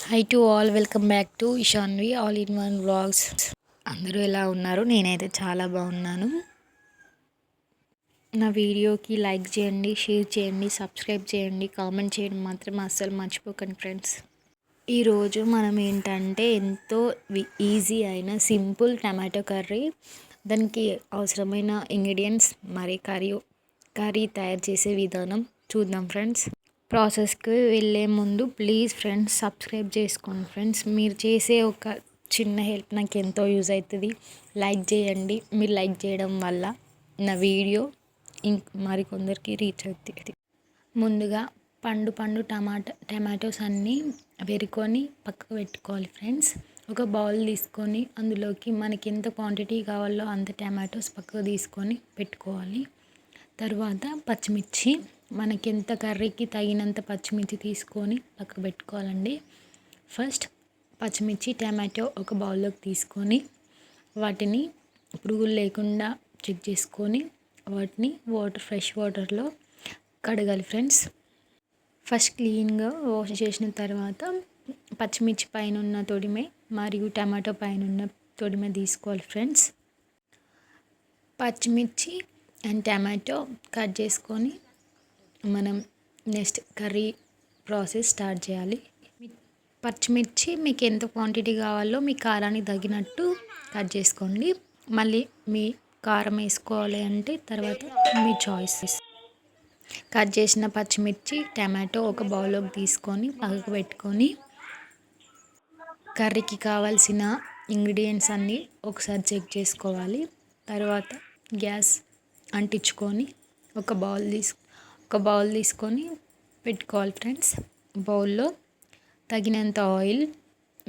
High to all, welcome back to Ishanvi all in one vlogs. అందరూ ఎలా ఉన్నారు? నేనైతే చాలా బాగున్నాను. నా వీడియోకి లైక్ చేయండి, షేర్ చేయండి, సబ్స్క్రైబ్ చేయండి, కామెంట్ చేయడం మాత్రం అస్సలు మర్చిపోకండి ఫ్రెండ్స్. ఈరోజు మనం ఏంటంటే ఎంతో ఈజీ అయిన సింపుల్ టమాటో కర్రీ, దానికి అవసరమైన ఇంగ్రీడియంట్స్ మరి కర్రీ తయారు చేసే విధానం చూద్దాం ఫ్రెండ్స్. ప్రాసెస్కి వెళ్ళే ముందు ప్లీజ్ ఫ్రెండ్స్ సబ్స్క్రైబ్ చేసుకోండి ఫ్రెండ్స్. మీరు చేసే ఒక చిన్న హెల్ప్ నాకు ఎంతో యూజ్ అవుతుంది. లైక్ చేయండి. మీరు లైక్ చేయడం వల్ల నా వీడియో మరికొందరికి రీచ్ అవుతుంది. ముందుగా పండు టమాటోస్ అన్నీ వెరుకొని పక్కకు పెట్టుకోవాలి ఫ్రెండ్స్. ఒక బౌల్ తీసుకొని అందులోకి మనకి ఎంత క్వాంటిటీ కావాలో అంత టమాటోస్ పక్కకు తీసుకొని పెట్టుకోవాలి. తర్వాత పచ్చిమిర్చి, మనకి ఎంత కర్రీకి తగినంత పచ్చిమిర్చి తీసుకొని పక్కకు పెట్టుకోవాలండి. ఫస్ట్ పచ్చిమిర్చి టమాటో ఒక బౌల్లోకి తీసుకొని వాటిని పురుగులు లేకుండా చెక్ చేసుకొని వాటిని ఫ్రెష్ వాటర్లో కడగాలి ఫ్రెండ్స్. ఫస్ట్ క్లీన్గా వాష్ చేసిన తర్వాత పచ్చిమిర్చి పైన ఉన్న తొడిమె మరియు టమాటో పైన ఉన్న తొడిమె తీసుకోవాలి ఫ్రెండ్స్. పచ్చిమిర్చి అండ్ టమాటో కట్ చేసుకొని మనం నెక్స్ట్ కర్రీ ప్రాసెస్ స్టార్ట్ చేయాలి. పచ్చిమిర్చి మీకు ఎంత క్వాంటిటీ కావాలో మీ కారానికి తగినట్టు కట్ చేసుకోండి. మళ్ళీ మీ కారం వేసుకోవాలి అంటే తర్వాత మీ చాయిస్. కట్ చేసిన పచ్చిమిర్చి టమాటో ఒక బౌల్లోకి తీసుకొని పక్కకు పెట్టుకొని కర్రీకి కావాల్సిన ఇంగ్రీడియంట్స్ అన్నీ ఒకసారి చెక్ చేసుకోవాలి. తర్వాత గ్యాస్ అంటించుకొని ఒక బౌల్ తీసుకొని పెట్టుకోవాలి ఫ్రెండ్స్. బౌల్లో తగినంత ఆయిల్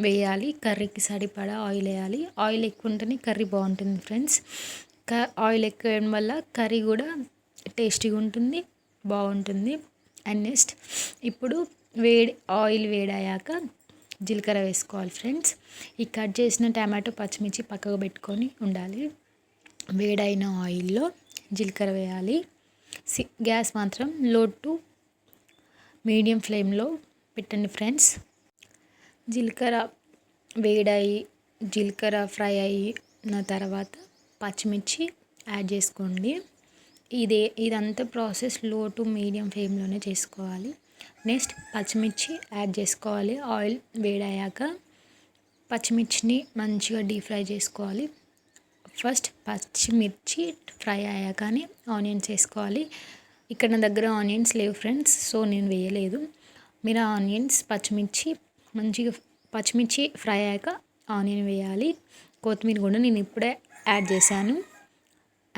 వేయాలి. కర్రీకి సరిపడా ఆయిల్ వేయాలి. ఆయిల్ ఎక్కువ ఉంటేనే కర్రీ బాగుంటుంది ఫ్రెండ్స్. ఆయిల్ ఎక్కువ వేయడం వల్ల కర్రీ కూడా టేస్టీగా ఉంటుంది, బాగుంటుంది. అండ్ నెక్స్ట్ ఇప్పుడు ఆయిల్ వేడయ్యాక జీలకర్ర వేసుకోవాలి ఫ్రెండ్స్. ఈ కట్ చేసిన టమాటో పచ్చిమిర్చి పక్కకు పెట్టుకొని ఉండాలి. వేడైన ఆయిల్లో జీలకర్ర వేయాలి. గ్యాస్ మాత్రం లో టు మీడియం ఫ్లేమ్లో పెట్టండి ఫ్రెండ్స్. జీలకర్ర ఫ్రై అయిన తర్వాత పచ్చిమిర్చి యాడ్ చేసుకోండి. ఇదంతా ప్రాసెస్ లో టు మీడియం ఫ్లేమ్లోనే చేసుకోవాలి. నెక్స్ట్ పచ్చిమిర్చి యాడ్ చేసుకోవాలి. ఆయిల్ వేడయ్యాక పచ్చిమిర్చిని మంచిగా డీప్ ఫ్రై చేసుకోవాలి. ఫస్ట్ పచ్చిమిర్చి ఫ్రై అయ్యాకనే ఆనియన్స్ వేసుకోవాలి. ఇక్కడ నా దగ్గర ఆనియన్స్ లేవు ఫ్రెండ్స్, సో నేను వేయలేదు. మీరు పచ్చిమిర్చి ఫ్రై అయ్యాక ఆనియన్ వేయాలి. కొత్తిమీర కూడా నేను ఇప్పుడే యాడ్ చేశాను.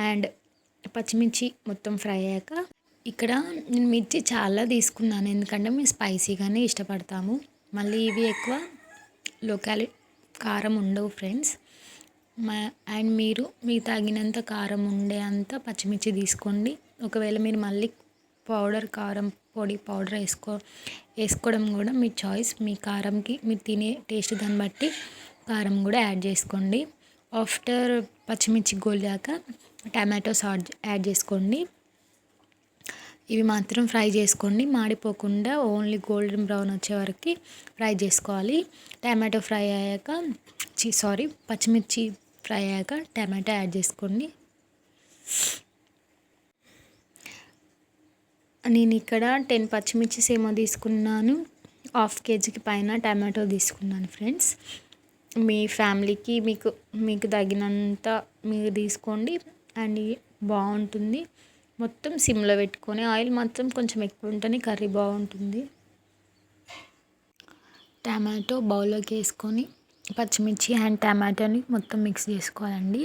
అండ్ పచ్చిమిర్చి మొత్తం ఫ్రై అయ్యాక ఇక్కడ నేను మిర్చి చాలా తీసుకున్నాను, ఎందుకంటే మేము స్పైసీగానే ఇష్టపడతాము. మళ్ళీ ఇవి ఎక్కువ కారం ఉండవు ఫ్రెండ్స్. అండ్ మీరు తగినంత కారం ఉండే అంత పచ్చిమిర్చి తీసుకోండి. ఒకవేళ మీరు మళ్ళీ కారం పొడి పౌడర్ వేసుకోవడం కూడా మీ చాయిస్. మీ కారంకి మీరు తినే టేస్ట్ దాన్ని బట్టి కారం కూడా యాడ్ చేసుకోండి. ఆఫ్టర్ పచ్చిమిర్చి గోలాక టమాటోస్ యాడ్ చేసుకోండి. ఇవి మాత్రం ఫ్రై చేసుకోండి, మాడిపోకుండా ఓన్లీ గోల్డెన్ బ్రౌన్ వచ్చే వరకు ఫ్రై చేసుకోవాలి. పచ్చిమిర్చి ఫ్రై అయ్యాక టమాటో యాడ్ చేసుకోండి. నేను ఇక్కడ 10 పచ్చిమిర్చిస్ ఏమో తీసుకున్నాను. హాఫ్ కేజీకి పైన టమాటో తీసుకున్నాను ఫ్రెండ్స్. మీ ఫ్యామిలీకి మీకు తగినంత మీరు తీసుకోండి అండ్ బాగుంటుంది. మొత్తం సిమ్లో పెట్టుకొని ఆయిల్ మాత్రం కొంచెం ఎక్కువ ఉంటేనే కర్రీ బాగుంటుంది. టమాటో బౌల్లోకి వేసుకొని పచ్చిమిర్చి అండ్ టమాటోని మొత్తం మిక్స్ చేసుకోవాలండి.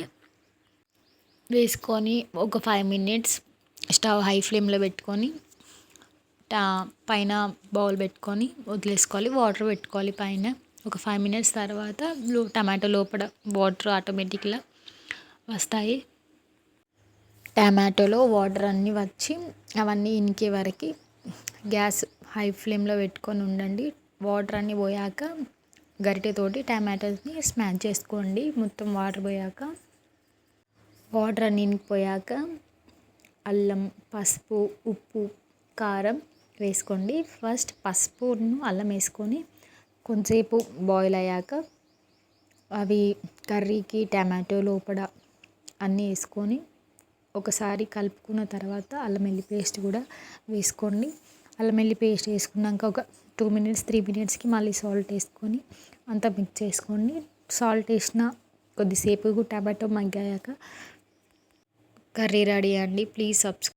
వేసుకొని ఒక 5 minutes స్టవ్ హై ఫ్లేమ్లో పెట్టుకొని పైన బౌల్ పెట్టుకొని వదిలేసుకోవాలి. వాటర్ పెట్టుకోవాలి పైన. ఒక 5 minutes తర్వాత టమాటో లోపల వాటర్ ఆటోమేటిక్గా వస్తాయి. టమాటోలో వాటర్ అన్నీ వచ్చి అవన్నీ ఇంకే వరకు గ్యాస్ హై ఫ్లేమ్లో పెట్టుకొని ఉండండి. వాటర్ అన్నీ పోయాక గరిటెతోటి టమాటోస్ని స్మాష్ చేసుకోండి. మొత్తం వాటర్ అన్నీ పోయాక అల్లం, పసుపు, ఉప్పు, కారం వేసుకోండి. ఫస్ట్ పసుపును అల్లం వేసుకొని కొంతసేపు బాయిల్ అయ్యాక అవి కర్రీకి టమాటో లోపల అన్నీ వేసుకొని ఒకసారి కలుపుకున్న తర్వాత అల్లం వెల్లుల్లి పేస్ట్ కూడా వేసుకోండి. అల్లం వెల్లుల్లి పేస్ట్ వేసుకున్నాక ఒక 2 మినిట్స్ 3 మినిట్స్కి మళ్ళీ సాల్ట్ వేసుకొని అంతా మిక్స్ చేసుకోండి. సాల్ట్ వేసిన కొద్దిసేపు టమాటో మగ్గాక కర్రీ రెడీ అండి. Please subscribe.